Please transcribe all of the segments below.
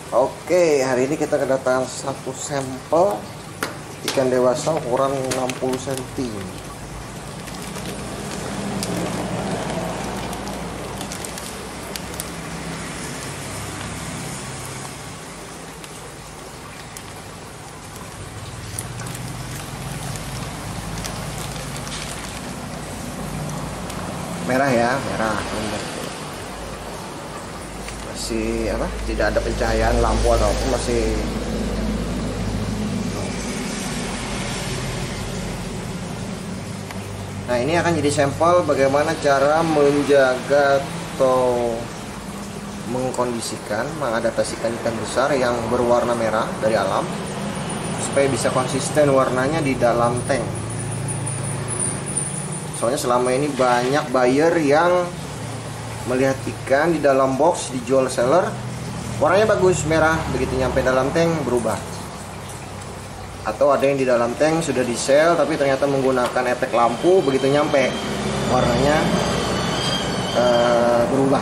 Oke, hari ini kita kedatangan satu sampel ikan dewasa ukuran 60 cm. Merah ya, merah. Masih apa? Tidak ada pencahayaan lampu ataupun masih. Nah, ini akan jadi sampel bagaimana cara menjaga atau mengkondisikan, mengadaptasikan ikan besar yang berwarna merah dari alam supaya bisa konsisten warnanya di dalam tank. Soalnya selama ini banyak buyer yang melihat ikan di dalam box dijual seller, warnanya bagus merah, begitu nyampe dalam tank berubah. Atau ada yang di dalam tank sudah di sell tapi ternyata menggunakan efek lampu, begitu nyampe warnanya berubah.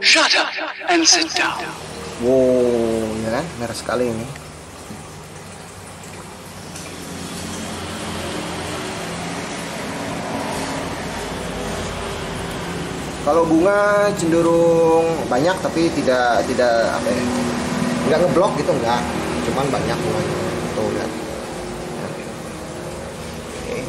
Shut up and sit down. Wow, ya kan, merah sekali ini. Kalau bunga cenderung banyak tapi tidak apa ya, nggak ngeblok gitu, nggak, cuman banyak bunganya. Tuh lihat. Oke.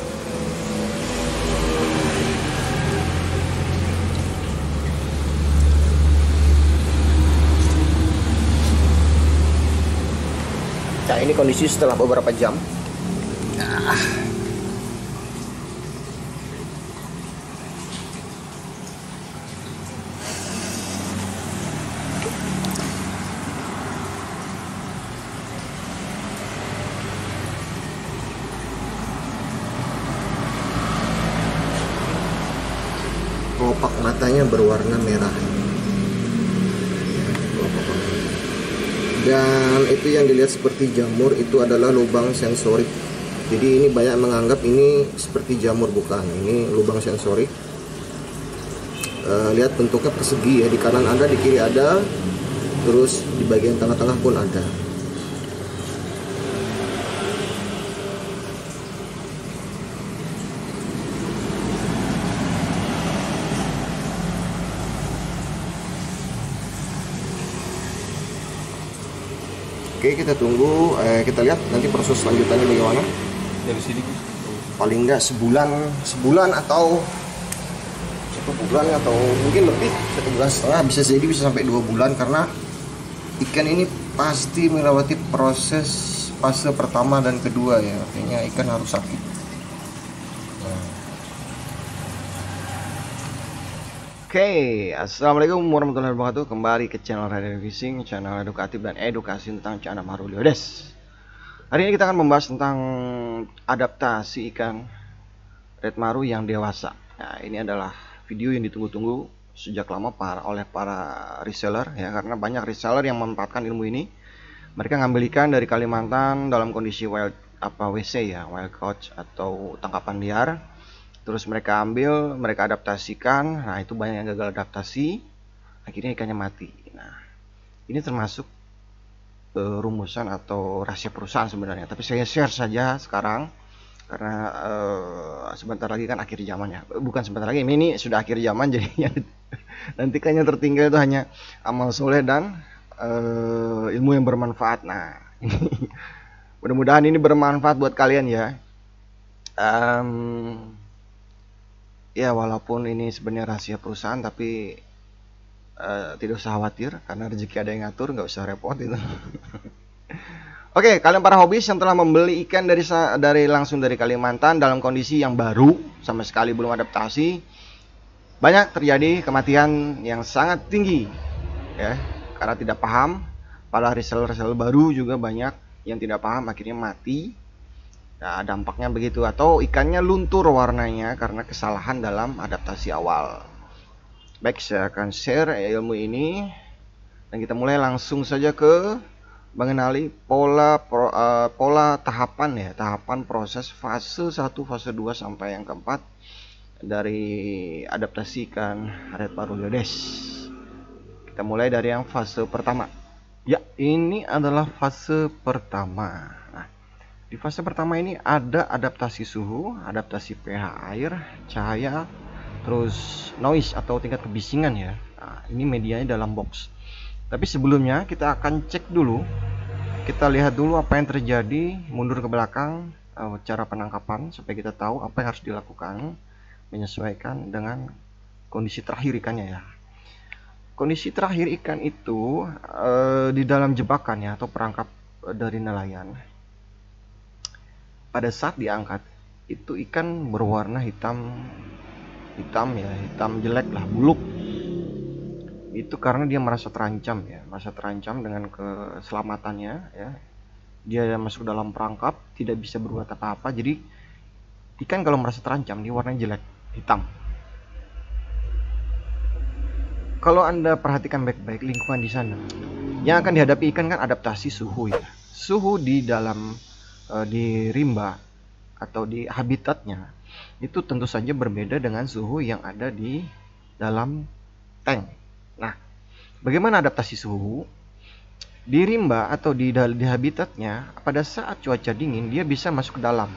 Nah, ini kondisi setelah beberapa jam. Kelopak matanya berwarna merah. Dan itu yang dilihat seperti jamur itu adalah lubang sensorik. Jadi ini banyak menganggap ini seperti jamur, bukan, ini lubang sensorik. Lihat bentuknya persegi ya, di kanan ada, di kiri ada, terus di bagian tengah-tengah pun ada. Oke, kita tunggu, kita lihat nanti proses selanjutannya bagaimana. Dari sini Paling nggak sebulan atau 1 bulan atau mungkin lebih, 1,5 bulan, bisa jadi bisa sampai 2 bulan, karena ikan ini pasti melewati proses fase pertama dan kedua ya, artinya ikan harus sakit. Oke, assalamualaikum warahmatullahi wabarakatuh. Kembali ke channel Rider Fishing, channel edukatif dan edukasi tentang Cana Maruliodes. Hari ini kita akan membahas tentang adaptasi ikan red maru yang dewasa. Nah, ini adalah video yang ditunggu-tunggu sejak lama oleh para reseller ya, karena banyak reseller yang memanfaatkan ilmu ini. Mereka ngambil ikan dari Kalimantan dalam kondisi wild WC ya, wild caught atau tangkapan liar. Terus mereka ambil, mereka adaptasikan. Nah, itu banyak yang gagal adaptasi, akhirnya ikannya mati. Nah, ini termasuk rumusan atau rahasia perusahaan sebenarnya, tapi saya share saja sekarang karena sebentar lagi kan akhir zamannya. Bukan sebentar lagi, ini sudah akhir zaman, jadi nanti kayaknya tertinggal itu hanya amal soleh dan ilmu yang bermanfaat. Nah, mudah-mudahan ini bermanfaat buat kalian ya. Ya, walaupun ini sebenarnya rahasia perusahaan, tapi tidak usah khawatir karena rezeki ada yang ngatur, nggak usah repot itu. Oke, kalian para hobis yang telah membeli ikan langsung dari Kalimantan dalam kondisi yang baru, sama sekali belum adaptasi, banyak terjadi kematian yang sangat tinggi ya, karena tidak paham. Para reseller baru juga banyak yang tidak paham, akhirnya mati. Nah, dampaknya begitu, atau ikannya luntur warnanya karena kesalahan dalam adaptasi awal. Baik, saya akan share ilmu ini Dan kita mulai langsung saja ke mengenali pola tahapan ya, tahapan proses fase 1, fase 2 sampai yang keempat dari adaptasi ikan red paruliodes. Kita mulai dari yang fase pertama. Ya, ini adalah fase pertama. Nah, di fase pertama ini ada adaptasi suhu, adaptasi pH air, cahaya, terus noise atau tingkat kebisingan ya. Nah, ini medianya dalam box. Tapi sebelumnya kita akan cek dulu, kita lihat dulu apa yang terjadi, mundur ke belakang cara penangkapan supaya kita tahu apa yang harus dilakukan menyesuaikan dengan kondisi terakhir ikannya ya. Kondisi terakhir ikan itu di dalam jebakan ya atau perangkap dari nelayan. Pada saat diangkat itu ikan berwarna hitam ya, hitam jelek lah, buluk. Itu karena dia merasa terancam ya, merasa terancam dengan keselamatannya ya. Dia masuk dalam perangkap, tidak bisa berbuat apa-apa. Jadi ikan kalau merasa terancam dia warnanya jelek, hitam. Kalau Anda perhatikan baik-baik lingkungan di sana, yang akan dihadapi ikan kan adaptasi suhu ya. Suhu di dalam di rimba atau di habitatnya itu tentu saja berbeda dengan suhu yang ada di dalam tank. Nah, bagaimana adaptasi suhu? Di rimba atau di habitatnya, pada saat cuaca dingin dia bisa masuk ke dalam,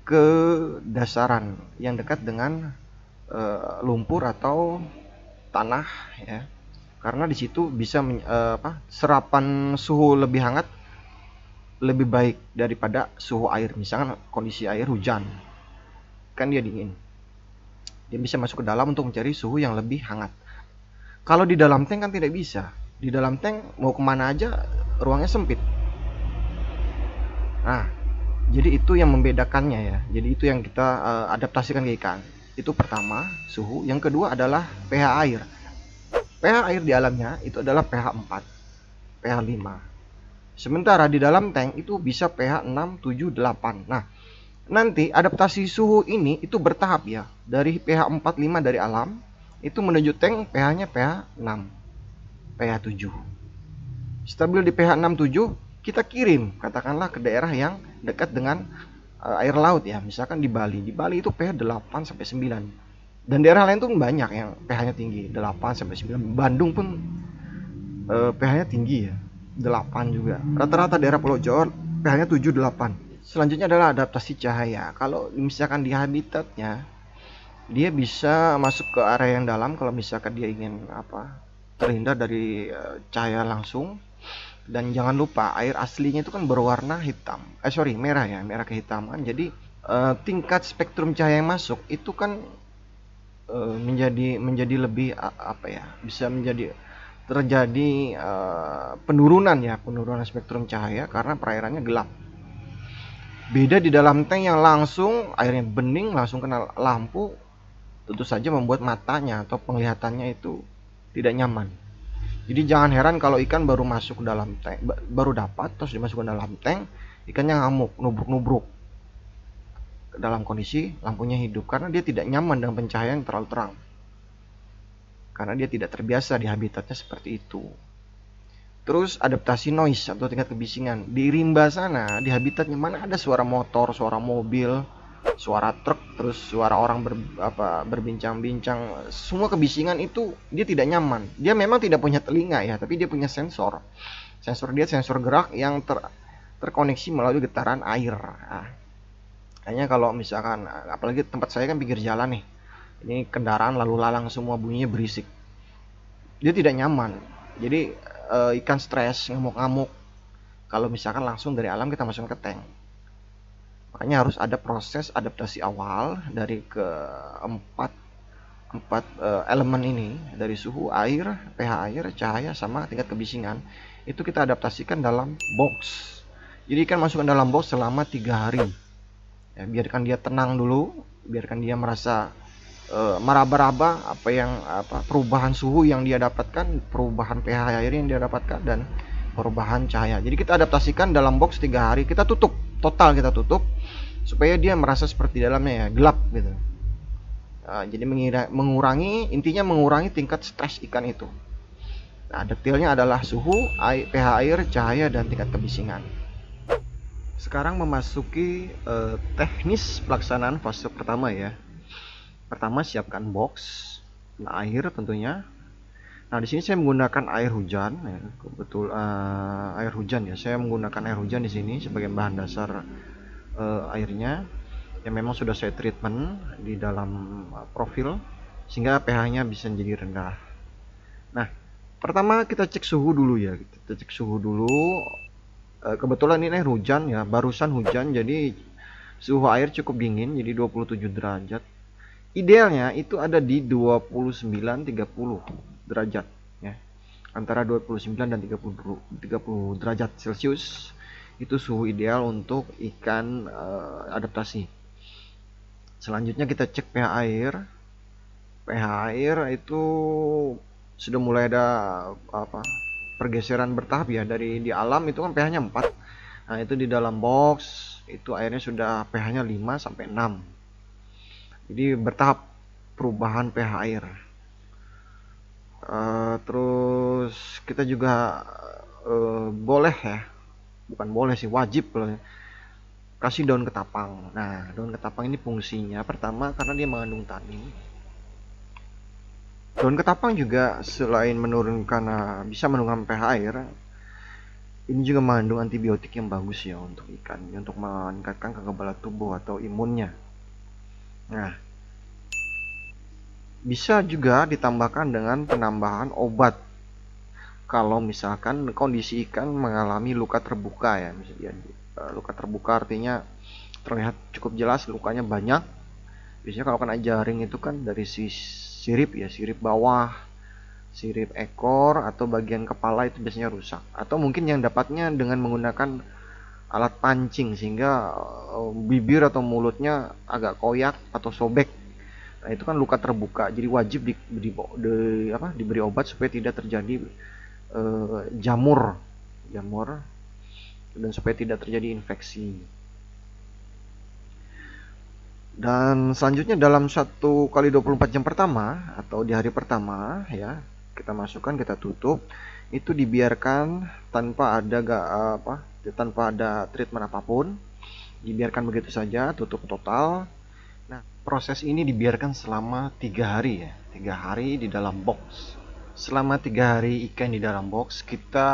ke dasaran yang dekat dengan lumpur atau tanah ya. Karena di situ bisa serapan suhu lebih hangat lebih baik daripada suhu air. Misalkan kondisi air hujan, kan dia dingin. Dia bisa masuk ke dalam untuk mencari suhu yang lebih hangat. Kalau di dalam tank kan tidak bisa. Di dalam tank mau kemana aja ruangnya sempit. Nah, jadi itu yang membedakannya ya. Jadi itu yang kita adaptasikan ke ikan. Itu pertama, suhu. Yang kedua adalah pH air. pH air di alamnya itu adalah pH 4, pH 5. Sementara di dalam tank itu bisa pH 6, 7, 8. Nah, nanti adaptasi suhu ini itu bertahap ya. Dari pH 4, 5 dari alam itu menuju tank pH-nya pH 6, pH 7. Stabil di pH 6, 7, kita kirim katakanlah ke daerah yang dekat dengan air laut ya. Misalkan di Bali. Di Bali itu pH 8 sampai 9. Dan daerah lain tuh banyak yang pH-nya tinggi, 8 sampai 9. Bandung pun pH-nya tinggi ya, 8 juga. Rata-rata daerah Pulau Jawa pH-nya 7, 8. Selanjutnya adalah adaptasi cahaya. Kalau misalkan di habitatnya dia bisa masuk ke area yang dalam kalau misalkan dia ingin terhindar dari cahaya langsung. Dan jangan lupa air aslinya itu kan berwarna hitam, merah ya, merah kehitaman. Jadi tingkat spektrum cahaya yang masuk itu kan menjadi lebih bisa menjadi terjadi penurunan spektrum cahaya karena perairannya gelap. Beda di dalam tank yang langsung airnya bening, langsung kena lampu, tentu saja membuat matanya atau penglihatannya itu tidak nyaman. Jadi jangan heran kalau ikan baru masuk ke dalam tank, baru dapat terus dimasukkan dalam tank, ikannya ngamuk, nubruk-nubruk dalam kondisi lampunya hidup karena dia tidak nyaman dengan pencahayaan yang terlalu terang. Karena dia tidak terbiasa di habitatnya seperti itu. Terus adaptasi noise atau tingkat kebisingan. Di rimba sana, di habitatnya mana ada suara motor, suara mobil, suara truk, terus suara orang berbincang-bincang. Semua kebisingan itu dia tidak nyaman. Dia memang tidak punya telinga ya, tapi dia punya sensor. Sensor gerak yang terkoneksi melalui getaran air. Nah, hanya kalau misalkan, apalagi tempat saya kan pinggir jalan nih. Ini kendaraan lalu lalang semua bunyinya berisik. Dia tidak nyaman. Jadi ikan stres, ngamuk-ngamuk. Kalau misalkan langsung dari alam kita masuk ke tank. Makanya harus ada proses adaptasi awal dari keempat elemen ini, dari suhu air, pH air, cahaya, sama tingkat kebisingan. Itu kita adaptasikan dalam box. Jadi ikan masukkan dalam box selama 3 hari. Ya, biarkan dia tenang dulu, biarkan dia merasa meraba-raba perubahan suhu yang dia dapatkan, perubahan pH air yang dia dapatkan, dan perubahan cahaya. Jadi kita adaptasikan dalam box 3 hari, kita tutup supaya dia merasa seperti dalamnya ya, gelap gitu. Jadi mengurangi tingkat stres ikan itu. Nah, detailnya adalah suhu, pH air, cahaya, dan tingkat kebisingan. Sekarang memasuki teknis pelaksanaan fase pertama ya. Pertama, siapkan box, air tentunya. Nah, di sini saya menggunakan air hujan ya. Air hujan ya. Saya menggunakan air hujan di sini sebagai bahan dasar airnya yang memang sudah saya treatment di dalam profil sehingga pH-nya bisa menjadi rendah. Nah, pertama kita cek suhu dulu ya. Kita cek suhu dulu. Kebetulan ini air hujan ya, barusan hujan, jadi suhu air cukup dingin, jadi 27 derajat. Idealnya itu ada di 29-30 derajat ya. Antara 29 dan 30 derajat Celcius itu suhu ideal untuk ikan adaptasi. Selanjutnya kita cek pH air. pH air itu sudah mulai ada pergeseran bertahap ya. Dari di alam itu kan pH-nya 4. Nah, itu di dalam box itu airnya sudah pH-nya 5 sampai 6. Jadi bertahap perubahan pH air. Terus kita juga boleh ya, bukan boleh sih, wajib loh, kasih daun ketapang. Nah, daun ketapang ini fungsinya pertama karena dia mengandung tanin. Daun ketapang juga selain menurunkan bisa menurunkan pH air, ini juga mengandung antibiotik yang bagus ya untuk ikan, untuk meningkatkan kekebalan tubuh atau imunnya. Nah, bisa juga ditambahkan dengan penambahan obat kalau misalkan kondisi ikan mengalami luka terbuka ya. Misalnya luka terbuka artinya terlihat cukup jelas lukanya banyak. Biasanya kalau kena jaring itu kan dari sirip ya, sirip bawah, sirip ekor atau bagian kepala itu biasanya rusak. Atau mungkin yang dapatnya dengan menggunakan alat pancing sehingga bibir atau mulutnya agak koyak atau sobek. Nah, itu kan luka terbuka, jadi wajib diberi obat supaya tidak terjadi jamur dan supaya tidak terjadi infeksi. Dan selanjutnya dalam 1 kali 24 jam pertama atau di hari pertama ya, kita masukkan, kita tutup, itu dibiarkan tanpa ada treatment apapun, dibiarkan begitu saja, tutup total. Nah, proses ini dibiarkan selama 3 hari ya, 3 hari di dalam box. Selama 3 hari ikan di dalam box, kita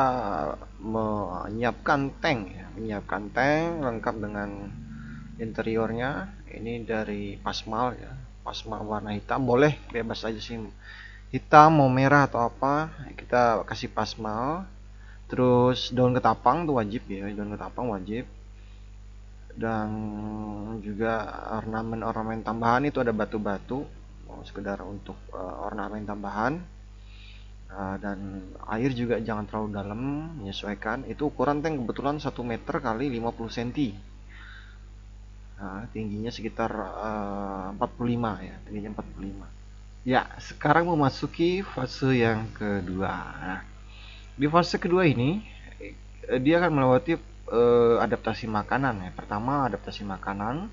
menyiapkan tank ya, menyiapkan tank lengkap dengan interiornya. Ini dari Pasmal ya, Pasmal warna hitam, boleh bebas aja sih, hitam mau merah atau apa, kita kasih Pasmal. Terus daun ketapang tuh wajib ya, daun ketapang wajib. Dan juga ornamen tambahan itu ada batu-batu, sekedar untuk ornamen tambahan. Dan air juga jangan terlalu dalam, menyesuaikan. Itu ukuran tank kebetulan 1 meter kali 50 cm. Nah, tingginya sekitar 45 ya, tingginya 45. Ya, sekarang memasuki fase yang kedua. Nah, di fase kedua ini dia akan melewati adaptasi makanan ya. Pertama adaptasi makanan,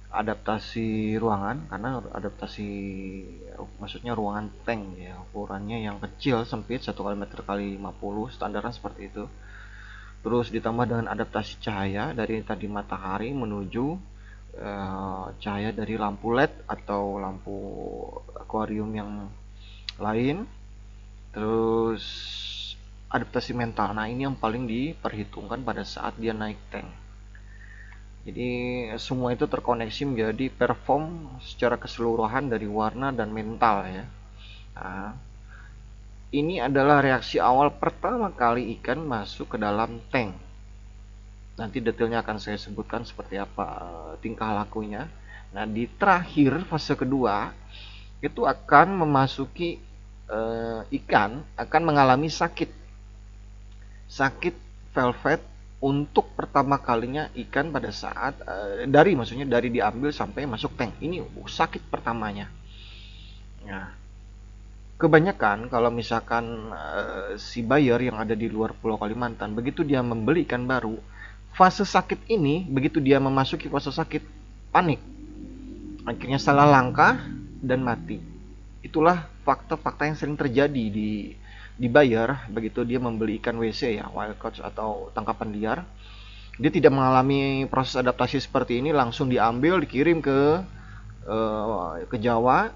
adaptasi ruangan, karena maksudnya ruangan tank ya, ukurannya yang kecil sempit 1 meter kali 50, standarnya seperti itu. Terus ditambah dengan adaptasi cahaya dari tadi matahari menuju cahaya dari lampu LED atau lampu akuarium yang lain. Terus adaptasi mental, nah ini yang paling diperhitungkan pada saat dia naik tank. Jadi semua itu terkoneksi menjadi perform secara keseluruhan dari warna dan mental ya. Nah, ini adalah reaksi awal pertama kali ikan masuk ke dalam tank. Nanti detailnya akan saya sebutkan seperti apa tingkah lakunya. Nah, di terakhir fase kedua itu akan memasuki ikan akan mengalami sakit velvet untuk pertama kalinya ikan pada saat dari diambil sampai masuk tank. Ini sakit pertamanya. Nah, kebanyakan kalau misalkan si buyer yang ada di luar Pulau Kalimantan, begitu dia membeli ikan baru, fase sakit ini, begitu dia memasuki fase sakit, panik, akhirnya salah langkah dan mati. Itulah fakta-fakta yang sering terjadi dibayar begitu dia membeli ikan WC ya, wild caught atau tangkapan liar. Dia tidak mengalami proses adaptasi seperti ini, langsung diambil dikirim ke Jawa,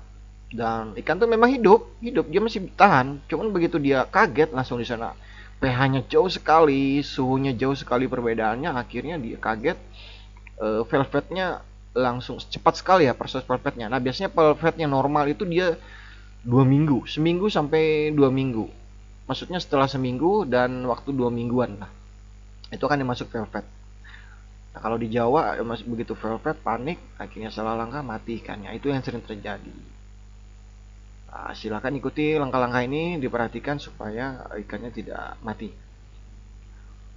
dan ikan tuh memang hidup dia masih tahan, cuman begitu dia kaget langsung di sana pH-nya jauh sekali, suhunya jauh sekali perbedaannya, akhirnya dia kaget. Velvetnya langsung cepat sekali ya proses velvetnya. Nah biasanya velvet yang normal itu dia 2 minggu, seminggu sampai 2 minggu, maksudnya setelah seminggu dan waktu 2 mingguan lah itu akan dimasuk velvet. Nah kalau di Jawa begitu velvet panik akhirnya salah langkah mati ikannya, itu yang sering terjadi. Nah, silakan ikuti langkah-langkah ini, diperhatikan supaya ikannya tidak mati.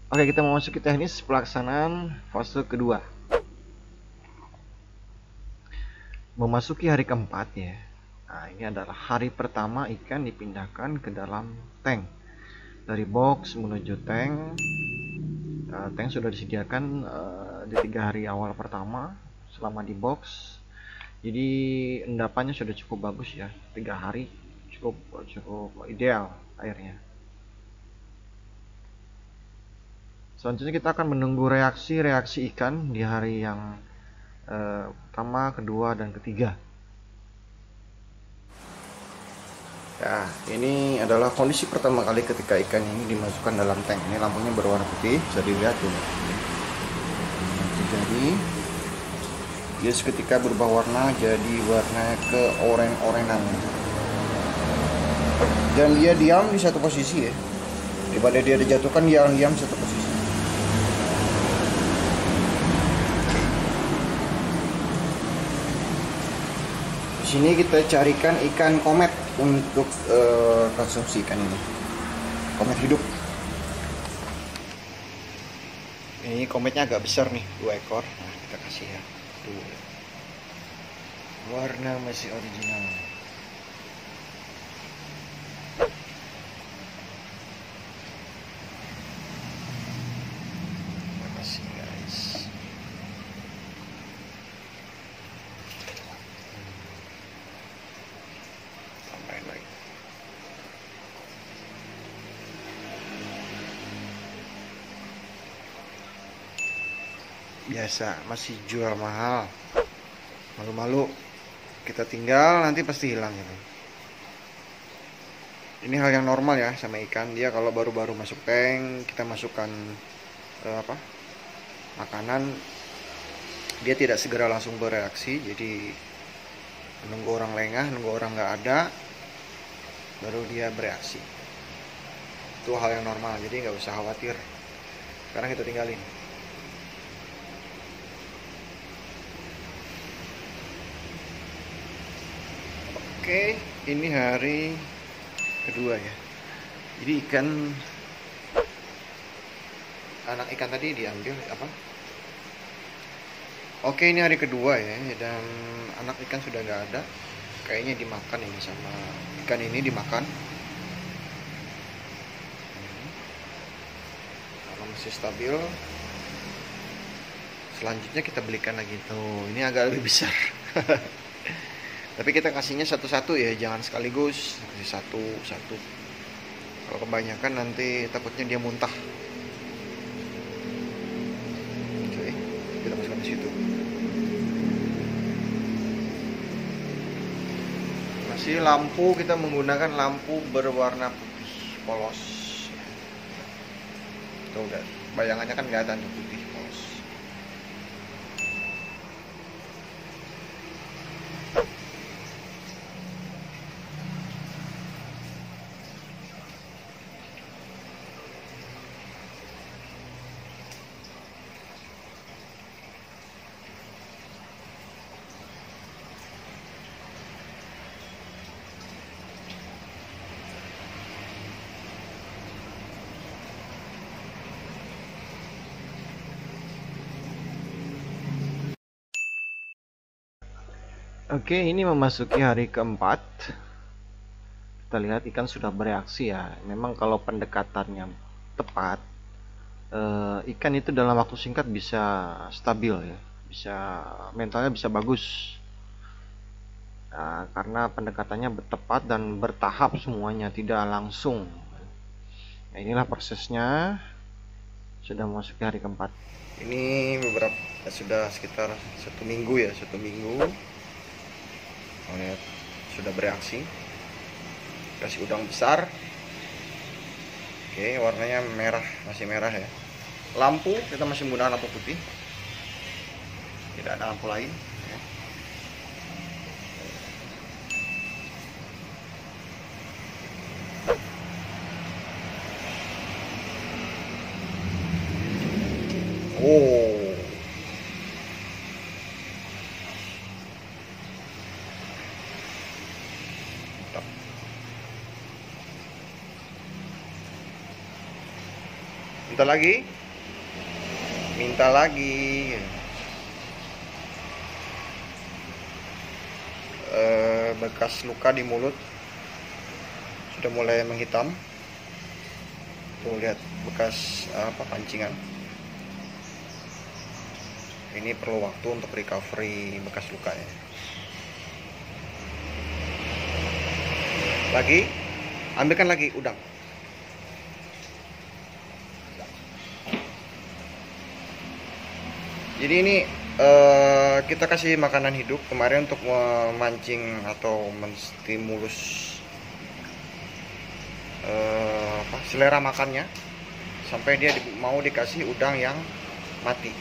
Oke, kita memasuki teknis pelaksanaan fase kedua. Memasuki hari keempat ya. Nah, ini adalah hari pertama ikan dipindahkan ke dalam tank. Dari box menuju tank. Tank sudah disediakan di 3 hari awal pertama selama di box. Jadi endapannya sudah cukup bagus ya, 3 hari cukup ideal airnya. Selanjutnya kita akan menunggu reaksi ikan di hari yang pertama, kedua, dan ketiga. Ya, ini adalah kondisi pertama kali ketika ikan ini dimasukkan dalam tank. Ini lampunya berwarna putih, bisa dilihat tuh. Jadi dia seketika berubah warna jadi warna ke oranye-orangan, dan dia diam di satu posisi ya, daripada dia dijatuhkan dia diam di satu posisi. Di sini kita carikan ikan komet untuk konsumsi ikan ini, komet hidup. Ini kometnya agak besar nih, 2 ekor. Nah kita kasih ya, warna masih original. Terima kasih guys. Tambahin lagi. Biasa masih jual mahal, malu-malu kita tinggal nanti pasti hilang gitu. Ini hal yang normal ya sama ikan. Dia kalau baru-baru masuk tank kita masukkan makanan, dia tidak segera langsung bereaksi. Jadi menunggu orang lengah, nunggu orang nggak ada, baru dia bereaksi. Itu hal yang normal, jadi nggak usah khawatir. Sekarang kita tinggalin. Oke, ini hari kedua ya. Jadi anak ikan tadi diambil apa? Oke, ini hari kedua ya, dan anak ikan sudah nggak ada. Kayaknya dimakan ini sama ikan ini dimakan. Kalau masih stabil, selanjutnya kita belikan lagi tuh. Ini agak lebih besar. Tapi kita kasihnya satu-satu ya, jangan sekaligus, kasih satu-satu. Kalau kebanyakan nanti takutnya dia muntah. Oke, kita masukkan di situ. Masih lampu, kita menggunakan lampu berwarna putih polos. Tuh udah, bayangannya kan kelihatan tuh putih polos. Oke, ini memasuki hari keempat. Kita lihat ikan sudah bereaksi ya. Memang kalau pendekatannya tepat, ikan itu dalam waktu singkat bisa stabil ya, mentalnya bisa bagus. Nah, karena pendekatannya tepat dan bertahap semuanya, tidak langsung Nah, inilah prosesnya, sudah masuk hari keempat. Ini beberapa sudah sekitar 1 minggu ya, 1 minggu. Lihat sudah bereaksi, kasih udang besar. Oke, warnanya merah, masih merah ya. Lampu kita masih menggunakan lampu putih, tidak ada lampu lain ya. Oh, mantap. Minta lagi. Bekas luka di mulut sudah mulai menghitam. Tuh lihat bekas pancingan. Ini perlu waktu untuk recovery bekas lukanya. Lagi, ambilkan lagi udang. Jadi ini kita kasih makanan hidup kemarin untuk memancing atau menstimulus selera makannya, sampai dia mau dikasih udang yang mati.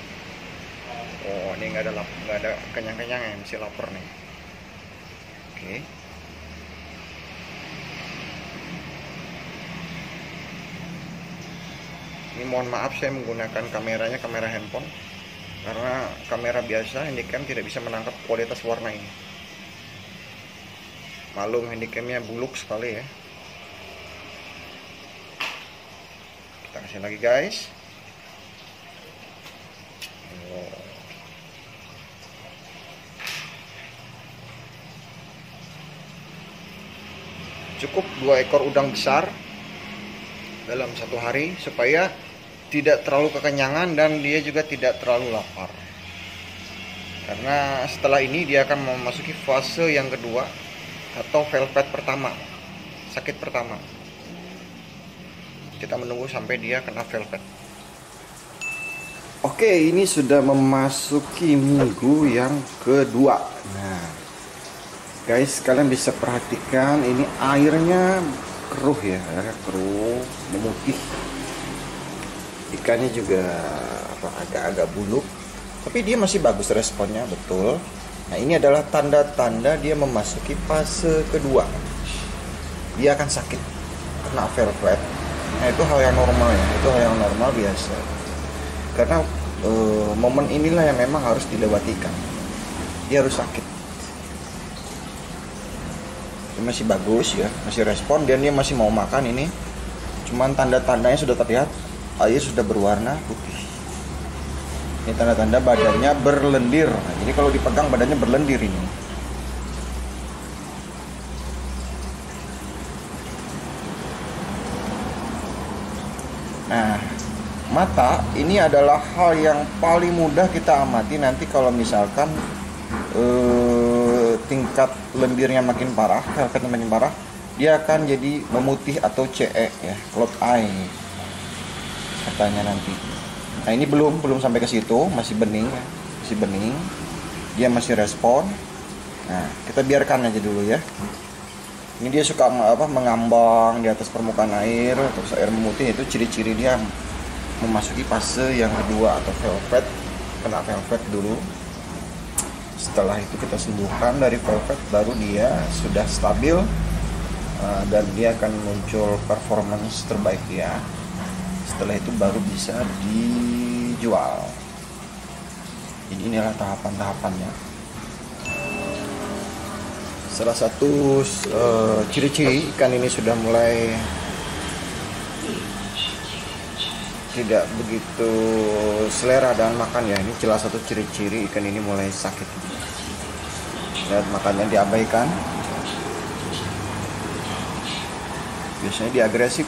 Oh, ini nggak ada kenyang-kenyang ya, masih lapar nih. Oke. Ini mohon maaf saya menggunakan kameranya kamera handphone, karena kamera biasa handycam tidak bisa menangkap kualitas warna ini. Malum handycamnya buluk sekali ya. Kita kasih lagi guys. Cukup 2 ekor udang besar dalam 1 hari supaya tidak terlalu kekenyangan dan dia juga tidak terlalu lapar. Karena setelah ini dia akan memasuki fase yang kedua atau velvet pertama, sakit pertama. Kita menunggu sampai dia kena velvet. Oke, ini sudah memasuki minggu yang kedua. Nah, guys, kalian bisa perhatikan ini airnya keruh ya, airnya keruh, memutih. Ikannya juga agak-agak buluk, tapi dia masih bagus responnya, betul. Nah, ini adalah tanda-tanda dia memasuki fase kedua. Dia akan sakit, kena velvet. Nah, itu hal yang normal ya, itu hal yang normal biasa. Karena momen inilah yang memang harus dilewatikan. Dia harus sakit. Ini masih bagus ya, masih respon, dan dia masih mau makan ini. Cuman tanda-tandanya sudah terlihat, air sudah berwarna putih. Ini tanda-tanda badannya berlendir. Nah, jadi kalau dipegang badannya berlendir ini. Nah, mata ini adalah hal yang paling mudah kita amati nanti kalau misalkan tingkat lendirnya makin parah, velvetnya makin parah, dia akan jadi memutih atau CE ya, cloud eye katanya nanti. Nah, ini belum sampai ke situ, masih bening, dia masih respon. Nah, kita biarkan aja dulu ya. Ini dia suka mengambang di atas permukaan air, terus air memutih, itu ciri-ciri dia memasuki fase yang kedua atau velvet, kena velvet dulu. Setelah itu kita sembuhkan dari velvet, baru dia sudah stabil dan dia akan muncul performance terbaik dia. Setelah itu baru bisa dijual. Jadi inilah tahapan-tahapannya. Salah satu ciri-ciri ikan ini sudah mulai tidak begitu selera dan makan ya. Ini jelas satu ciri-ciri ikan ini mulai sakit. Lihat, makannya diabaikan. Biasanya dia agresif,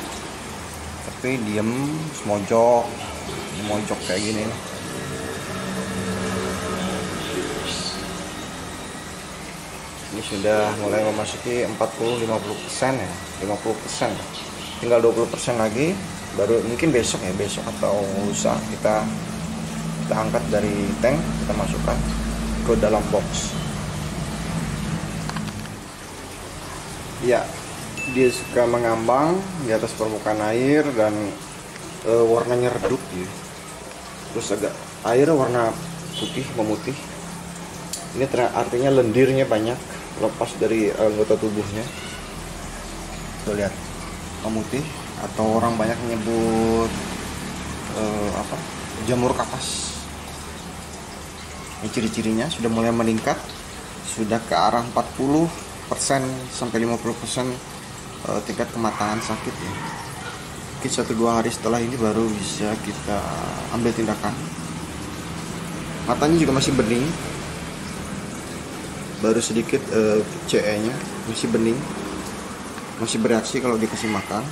tapi diem, mojok kayak gini. Ini sudah mulai memasuki 40-50% ya, 50%. tinggal 20% lagi, baru mungkin besok atau lusa kita angkat dari tank, kita masukkan ke dalam box. Ya, dia suka mengambang di atas permukaan air dan warnanya redup ya. Terus agak air warna putih memutih. Ini artinya lendirnya banyak, lepas dari anggota tubuhnya. Tuh lihat, memutih, atau orang banyak menyebut jamur kapas. Ini ciri-cirinya sudah mulai meningkat, sudah ke arah 40% sampai 50% tingkat kematangan sakit ya. Mungkin 1-2 hari setelah ini baru bisa kita ambil tindakan. Matanya juga masih bening, baru sedikit CE-nya masih bening, masih bereaksi kalau dikasih makan.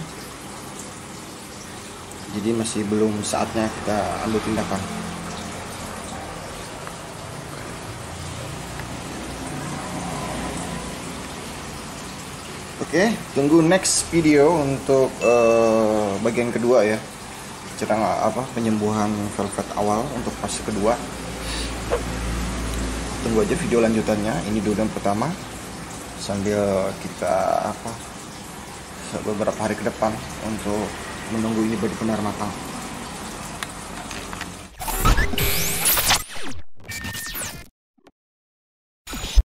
Jadi masih belum saatnya kita ambil tindakan. Oke, tunggu next video untuk bagian kedua ya. Cara penyembuhan velvet awal untuk fase kedua. Tunggu aja video lanjutannya. Ini dulu yang pertama, sambil kita beberapa hari ke depan untuk menunggu ini benar-benar matang.